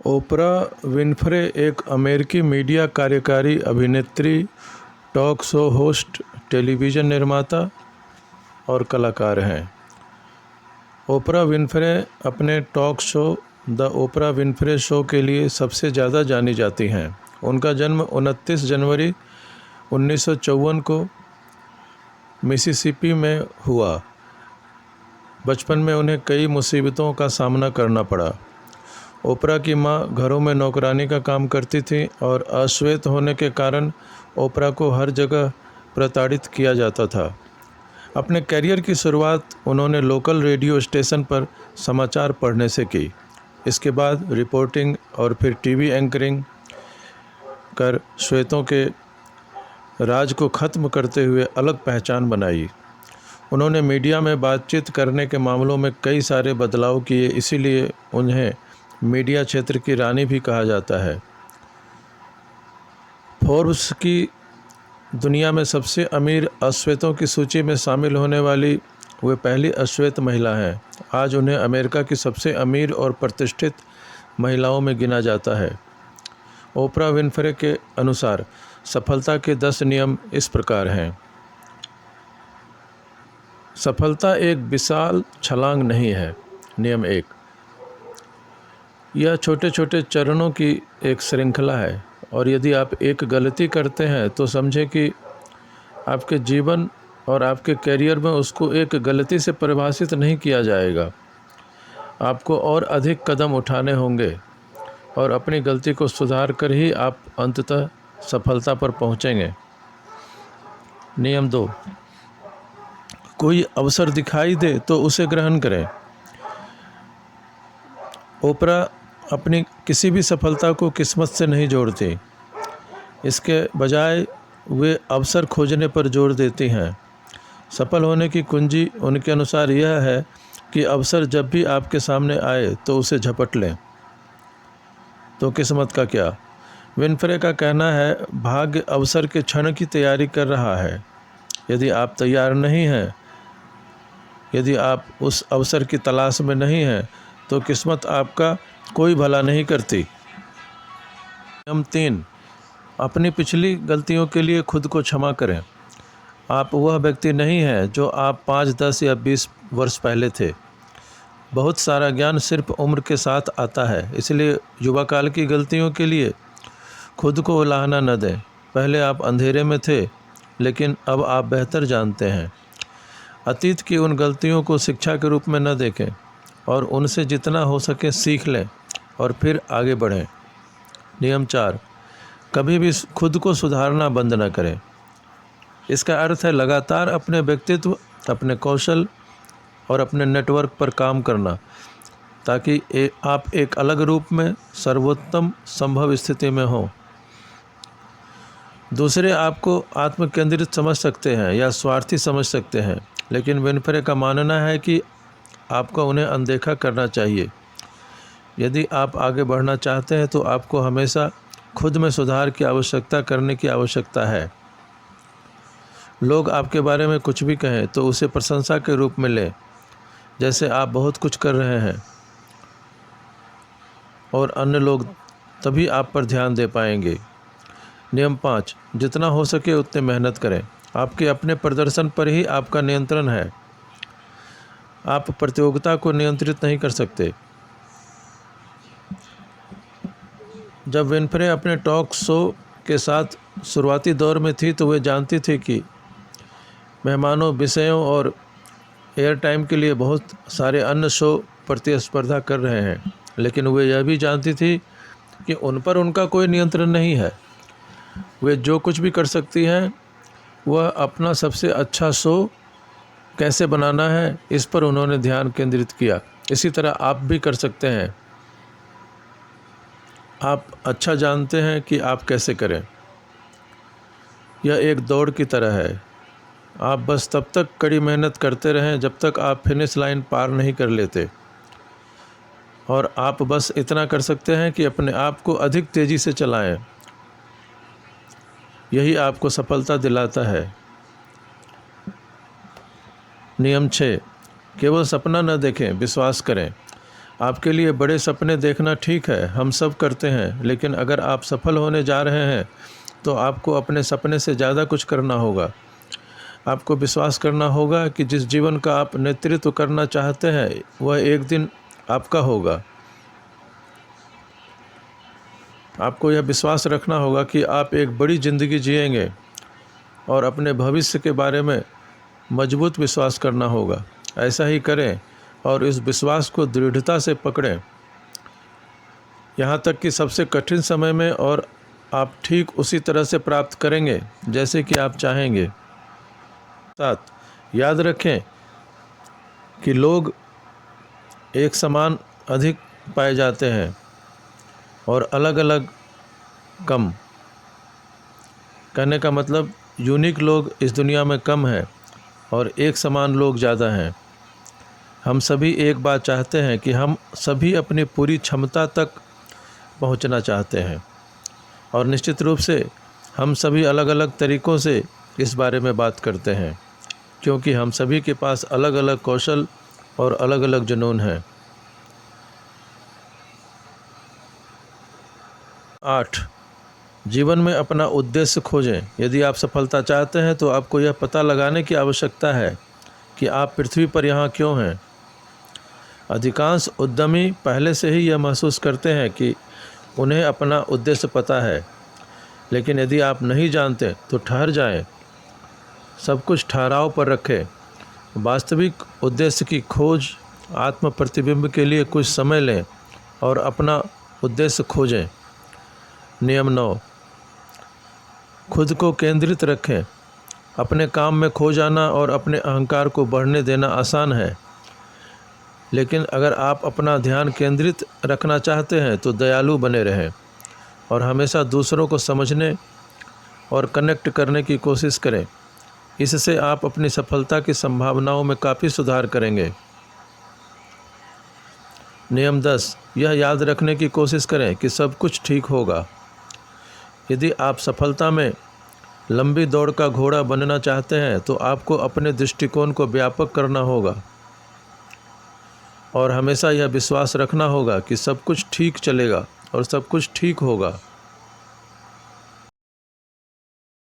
Oprah Winfrey एक अमेरिकी media कार्यकारी अभिनेत्री, टॉक शो होस्ट, टेलीविज़न निर्माता और कलाकार हैं। ओपरा विनफ्रे अपने talk show the Oprah Winfrey show के लिए सबसे ज़्यादा जानी जाती हैं। उनका जन्म 29 जनवरी 1954 को मिसिसिपी में हुआ। बचपन में उन्हें कई मुसीबतों का सामना करना पड़ा। ओपरा की मां घरों में नौकरानी का काम करती थी और अश्वेत होने के कारण ओपरा को हर जगह प्रताड़ित किया जाता था। अपने करियर की शुरुआत उन्होंने लोकल रेडियो स्टेशन पर समाचार पढ़ने से की। इसके बाद रिपोर्टिंग और फिर टीवी एंकरिंग कर श्वेतों के राज को ख़त्म करते हुए अलग पहचान बनाई। उन्होंने मीडिया में बातचीत करने के मामलों में कई सारे बदलाव किए, इसीलिए उन्हें मीडिया क्षेत्र की रानी भी कहा जाता है। फोर्ब्स की दुनिया में सबसे अमीर अश्वेतों की सूची में शामिल होने वाली वे पहली अश्वेत महिला हैं। आज उन्हें अमेरिका की सबसे अमीर और प्रतिष्ठित महिलाओं में गिना जाता है। ओपरा विनफ्रे के अनुसार सफलता के 10 नियम इस प्रकार हैं। सफलता एक विशाल छलांग नहीं है। नियम 1, यह छोटे छोटे चरणों की एक श्रृंखला है और यदि आप एक गलती करते हैं तो समझें कि आपके जीवन और आपके करियर में उसको एक गलती से परिभाषित नहीं किया जाएगा। आपको और अधिक कदम उठाने होंगे और अपनी गलती को सुधार कर ही आप अंततः सफलता पर पहुंचेंगे। नियम 2, कोई अवसर दिखाई दे तो उसे ग्रहण करें। ओपरा अपनी किसी भी सफलता को किस्मत से नहीं जोड़ती, इसके बजाय वे अवसर खोजने पर जोर देती हैं। सफल होने की कुंजी उनके अनुसार यह है कि अवसर जब भी आपके सामने आए तो उसे झपट लें। तो किस्मत का क्या? विनफ्रे का कहना है, भाग्य अवसर के क्षण की तैयारी कर रहा है। यदि आप तैयार नहीं हैं, यदि आप उस अवसर की तलाश में नहीं हैं, तो किस्मत आपका कोई भला नहीं करती। नियम 3, अपनी पिछली गलतियों के लिए खुद को क्षमा करें। आप वह व्यक्ति नहीं हैं जो आप 5, 10 या 20 वर्ष पहले थे। बहुत सारा ज्ञान सिर्फ उम्र के साथ आता है, इसलिए युवा काल की गलतियों के लिए खुद को उलाहना न दें। पहले आप अंधेरे में थे, लेकिन अब आप बेहतर जानते हैं। अतीत की उन गलतियों को शिक्षा के रूप में न देखें और उनसे जितना हो सके सीख लें और फिर आगे बढ़ें। नियम 4, कभी भी खुद को सुधारना बंद न करें। इसका अर्थ है लगातार अपने व्यक्तित्व, अपने कौशल और अपने नेटवर्क पर काम करना, ताकि आप एक अलग रूप में सर्वोत्तम संभव स्थिति में हों। दूसरे आपको आत्मकेंद्रित समझ सकते हैं या स्वार्थी समझ सकते हैं, लेकिन विनफ्रे का मानना है कि आपको उन्हें अनदेखा करना चाहिए। यदि आप आगे बढ़ना चाहते हैं तो आपको हमेशा खुद में सुधार की आवश्यकता करने की आवश्यकता है। लोग आपके बारे में कुछ भी कहें तो उसे प्रशंसा के रूप में लें, जैसे आप बहुत कुछ कर रहे हैं, और अन्य लोग तभी आप पर ध्यान दे पाएंगे। नियम 5, जितना हो सके उतनी मेहनत करें। आपके अपने प्रदर्शन पर ही आपका नियंत्रण है। आप प्रतियोगिता को नियंत्रित नहीं कर सकते। जब विनफ्रे अपने टॉक शो के साथ शुरुआती दौर में थी तो वे जानती थी कि मेहमानों, विषयों और एयर टाइम के लिए बहुत सारे अन्य शो प्रतिस्पर्धा कर रहे हैं, लेकिन वे यह भी जानती थी कि उन पर उनका कोई नियंत्रण नहीं है। वे जो कुछ भी कर सकती हैं वह अपना सबसे अच्छा शो कैसे बनाना है, इस पर उन्होंने ध्यान केंद्रित किया। इसी तरह आप भी कर सकते हैं। आप अच्छा जानते हैं कि आप कैसे करें। यह एक दौड़ की तरह है। आप बस तब तक कड़ी मेहनत करते रहें जब तक आप फिनिश लाइन पार नहीं कर लेते, और आप बस इतना कर सकते हैं कि अपने आप को अधिक तेज़ी से चलाएं। यही आपको सफलता दिलाता है। नियम 6, केवल सपना न देखें, विश्वास करें। आपके लिए बड़े सपने देखना ठीक है, हम सब करते हैं, लेकिन अगर आप सफल होने जा रहे हैं तो आपको अपने सपने से ज़्यादा कुछ करना होगा। आपको विश्वास करना होगा कि जिस जीवन का आप नेतृत्व करना चाहते हैं वह एक दिन आपका होगा। आपको यह विश्वास रखना होगा कि आप एक बड़ी ज़िंदगी जिएंगे और अपने भविष्य के बारे में मजबूत विश्वास करना होगा। ऐसा ही करें और इस विश्वास को दृढ़ता से पकड़ें, यहाँ तक कि सबसे कठिन समय में, और आप ठीक उसी तरह से प्राप्त करेंगे जैसे कि आप चाहेंगे। साथ याद रखें कि लोग एक समान अधिक पाए जाते हैं और अलग अलग कम। कहने का मतलब यूनिक लोग इस दुनिया में कम हैं और एक समान लोग ज़्यादा हैं। हम सभी एक बात चाहते हैं कि हम सभी अपनी पूरी क्षमता तक पहुंचना चाहते हैं, और निश्चित रूप से हम सभी अलग अलग तरीक़ों से इस बारे में बात करते हैं, क्योंकि हम सभी के पास अलग अलग कौशल और अलग अलग जुनून हैं। 8. जीवन में अपना उद्देश्य खोजें। यदि आप सफलता चाहते हैं तो आपको यह पता लगाने की आवश्यकता है कि आप पृथ्वी पर यहाँ क्यों हैं। अधिकांश उद्यमी पहले से ही यह महसूस करते हैं कि उन्हें अपना उद्देश्य पता है, लेकिन यदि आप नहीं जानते तो ठहर जाएं, सब कुछ ठहराव पर रखें। वास्तविक उद्देश्य की खोज, आत्म प्रतिबिंब के लिए कुछ समय लें और अपना उद्देश्य खोजें। नियम 9. खुद को केंद्रित रखें। अपने काम में खो जाना और अपने अहंकार को बढ़ने देना आसान है, लेकिन अगर आप अपना ध्यान केंद्रित रखना चाहते हैं तो दयालु बने रहें और हमेशा दूसरों को समझने और कनेक्ट करने की कोशिश करें। इससे आप अपनी सफलता की संभावनाओं में काफ़ी सुधार करेंगे। नियम 10. यह याद रखने की कोशिश करें कि सब कुछ ठीक होगा। यदि आप सफलता में लंबी दौड़ का घोड़ा बनना चाहते हैं तो आपको अपने दृष्टिकोण को व्यापक करना होगा और हमेशा यह विश्वास रखना होगा कि सब कुछ ठीक चलेगा और सब कुछ ठीक होगा।